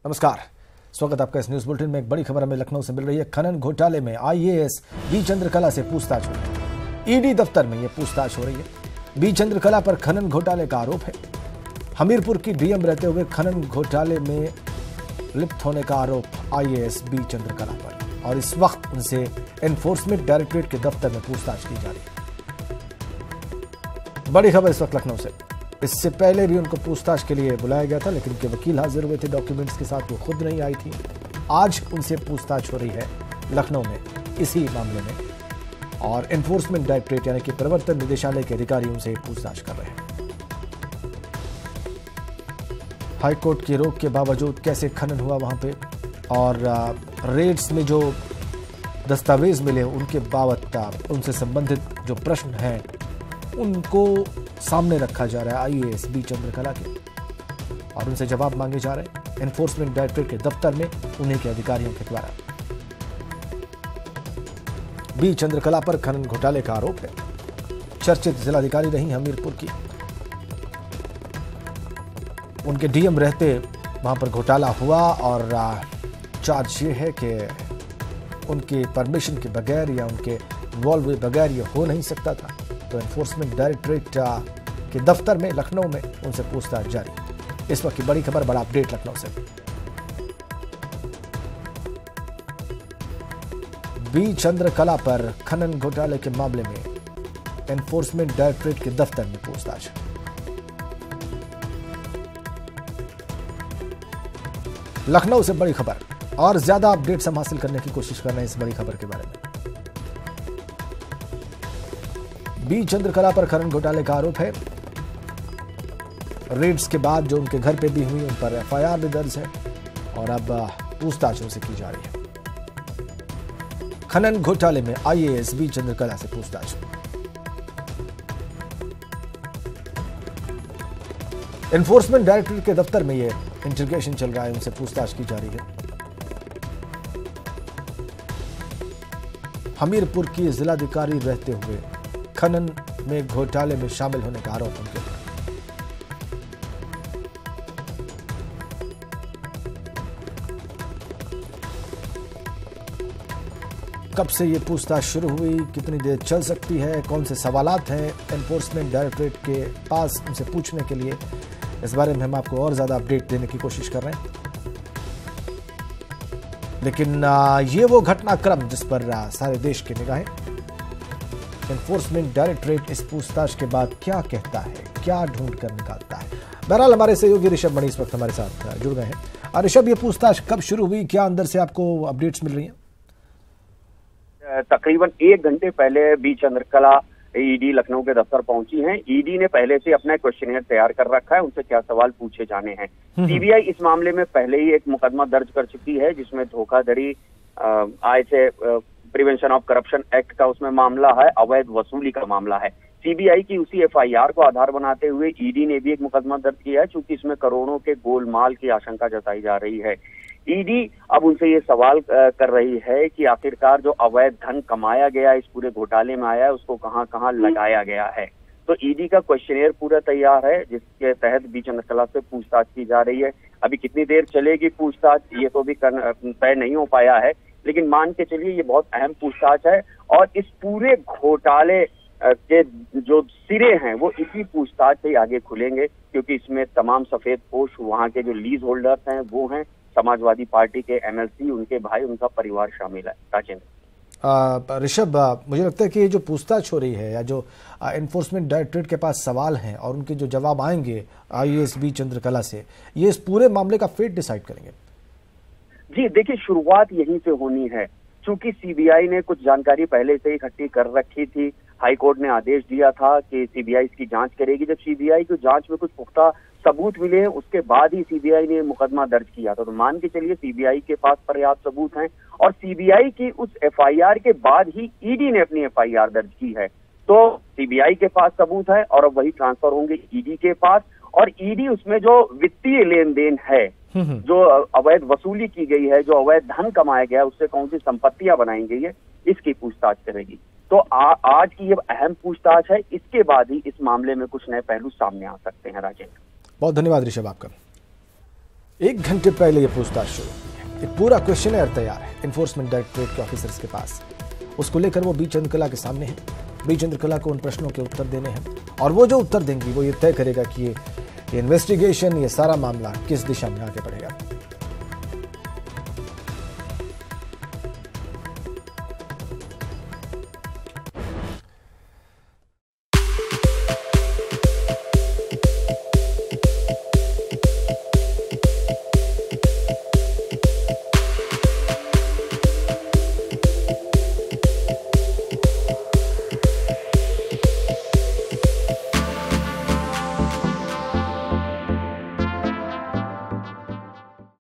नमस्कार, स्वागत आपका इस न्यूज बुलेटिन में। एक बड़ी खबर हमें लखनऊ से मिल रही है। खनन घोटाले में आईएएस बी चंद्रकला से पूछताछ हो रही है। ईडी दफ्तर में यह पूछताछ हो रही है। बी चंद्रकला पर खनन घोटाले का आरोप है। हमीरपुर की डीएम रहते हुए खनन घोटाले में लिप्त होने का आरोप आईएएस बी चंद्रकला पर, और इस वक्त उनसे एनफोर्समेंट डायरेक्टरेट के दफ्तर में पूछताछ की जा रही है। बड़ी खबर इस वक्त लखनऊ से। इससे पहले भी उनको पूछताछ के लिए बुलाया गया था, लेकिन उनके वकील हाजिर हुए थे डॉक्यूमेंट्स के साथ, वो खुद नहीं आई थी। आज उनसे पूछताछ हो रही है लखनऊ में इसी मामले में, और एनफोर्समेंट डायरेक्टरेट यानी कि प्रवर्तन निदेशालय के अधिकारी उनसे पूछताछ कर रहे हैं। हाईकोर्ट की रोक के बावजूद कैसे खनन हुआ वहां पे, और रेड्स में जो दस्तावेज मिले उनके बाबत उनसे संबंधित जो प्रश्न हैं उनको सामने रखा जा रहा है आईएएस बी चंद्रकला के, और उनसे जवाब मांगे जा रहे हैं एनफोर्समेंट डायरेक्टरेट के दफ्तर में उन्हीं के अधिकारियों के द्वारा। बी चंद्रकला पर खनन घोटाले का आरोप है। चर्चित जिलाधिकारी रही हमीरपुर की। उनके डीएम रहते वहां पर घोटाला हुआ, और चार्ज ये है कि उनके परमिशन के बगैर या उनके इन्वॉल्व हुए बगैर ये हो नहीं सकता था। तो एनफोर्समेंट डायरेक्टरेट के दफ्तर में लखनऊ में उनसे पूछताछ जारी। इस वक्त की बड़ी खबर, बड़ा अपडेट लखनऊ से। बी चंद्रकला पर खनन घोटाले के मामले में एनफोर्समेंट डायरेक्टरेट के दफ्तर में पूछताछ। लखनऊ से बड़ी खबर, और ज्यादा अपडेट्स हम हासिल करने की कोशिश कर रहे हैं इस बड़ी खबर के बारे में। बी चंद्रकला पर खनन घोटाले का आरोप है। रेड्स के बाद जो उनके घर पे भी हुई, उन पर एफआईआर भी दर्ज है, और अब पूछताछ उनसे की जा रही है। खनन घोटाले में आईएएस बी चंद्रकला से पूछताछ। एनफोर्समेंट डायरेक्टरेट के दफ्तर में यह इंटरोगेशन चल रहा है, उनसे पूछताछ की जा रही है। हमीरपुर की जिलाधिकारी रहते हुए खनन में घोटाले में शामिल होने का आरोप उनके ऊपर। कब से ये पूछताछ शुरू हुई, कितनी देर चल सकती है, कौन से सवालात हैं एनफोर्समेंट डायरेक्टरेट के पास उनसे पूछने के लिए, इस बारे में हम आपको और ज्यादा अपडेट देने की कोशिश कर रहे हैं। लेकिन ये वो घटनाक्रम जिस पर सारे देश की निगाहें। एनफोर्समेंट डायरेक्टरेट इस पूछताछ के बाद क्या कहता है, क्या ढूंढ कर निकालता है। बहरहाल हमारे सहयोगी ऋषभ मणि इस वक्त हमारे साथ जुड़ गए हैं। ऋषभ, ये पूछताछ कब शुरू हुई, क्या अंदर से आपको अपडेट्स मिल रही हैं? तकरीबन 1 घंटे पहले बी चंद्रकला ईडी लखनऊ के दफ्तर पहुंची हैं। ईडी ने पहले से अपना क्वेश्चनियर तैयार कर रखा है, उनसे क्या सवाल पूछे जाने हैं। सीबीआई इस मामले में पहले ही एक मुकदमा दर्ज कर चुकी है, जिसमें धोखाधड़ी आय से प्रिवेंशन ऑफ करप्शन एक्ट का उसमें मामला है, अवैध वसूली का मामला है। सीबीआई की उसी एफआईआर को आधार बनाते हुए ईडी ने भी एक मुकदमा दर्ज किया है, चूंकि इसमें करोड़ों के गोलमाल की आशंका जताई जा रही है। ईडी अब उनसे ये सवाल कर रही है कि आखिरकार जो अवैध धन कमाया गया इस पूरे घोटाले में आया है, उसको कहां कहां लगाया गया है। तो ईडी का क्वेश्चनियर पूरा तैयार है, जिसके तहत बी चंद्रकला से पूछताछ की जा रही है। अभी कितनी देर चलेगी पूछताछ ये तो भी तय नहीं हो पाया है, लेकिन मान के चलिए ये बहुत अहम पूछताछ है, और इस पूरे घोटाले के जो सिरे हैं वो इसी पूछताछ से आगे खुलेंगे, क्योंकि इसमें तमाम सफेद पोश वहां के जो लीज होल्डर्स हैं वो हैं समाजवादी पार्टी के एमएलसी, उनके भाई, उनका परिवार शामिल है। राजेंद्र। ऋषभ, मुझे लगता है कि ये जो पूछताछ हो रही है या जो एनफोर्समेंट डायरेक्टरेट के पास सवाल हैं और उनके जो जवाब आएंगे आईएएस बी चंद्रकला से, ये इस पूरे मामले का फेट डिसाइड करेंगे। जी देखिए, शुरुआत यहीं से होनी है। चूंकि सीबीआई ने कुछ जानकारी पहले से इकट्ठी कर रखी थी, हाईकोर्ट ने आदेश दिया था कि सीबीआई इसकी जांच करेगी। जब सीबीआई की जांच में कुछ पुख्ता सबूत मिले हैं, उसके बाद ही सीबीआई ने मुकदमा दर्ज किया था। तो मान के चलिए सीबीआई के पास पर्याप्त सबूत हैं, और सीबीआई की उस एफआईआर के बाद ही ईडी ने अपनी एफआईआर दर्ज की है। तो सीबीआई के पास सबूत है, और अब वही ट्रांसफर होंगे ईडी के पास, और ईडी उसमें जो वित्तीय लेन देन है, जो अवैध वसूली की गई है, जो अवैध धन कमाया गया है, उससे कौन सी संपत्तियां बनाई गई है, इसकी पूछताछ करेगी। तो आज की ये अहम पूछताछ है, इसके बाद ही इस मामले में कुछ नए पहलू सामने आ सकते हैं। राजेंद्र, बहुत धन्यवाद ऋषभ आपका। 1 घंटे पहले ये पूछताछ शुरू हुई है। एक पूरा क्वेश्चनर तैयार है एनफोर्समेंट डायरेक्टरेट के ऑफिसर्स के पास। उसको लेकर वो बी चंद्रकला के सामने है। बी चंद्रकला को उन प्रश्नों के उत्तर देने हैं और वो जो उत्तर देंगी वो ये तय करेगा कि ये इन्वेस्टिगेशन, ये सारा मामला किस दिशा में आगे बढ़ेगा।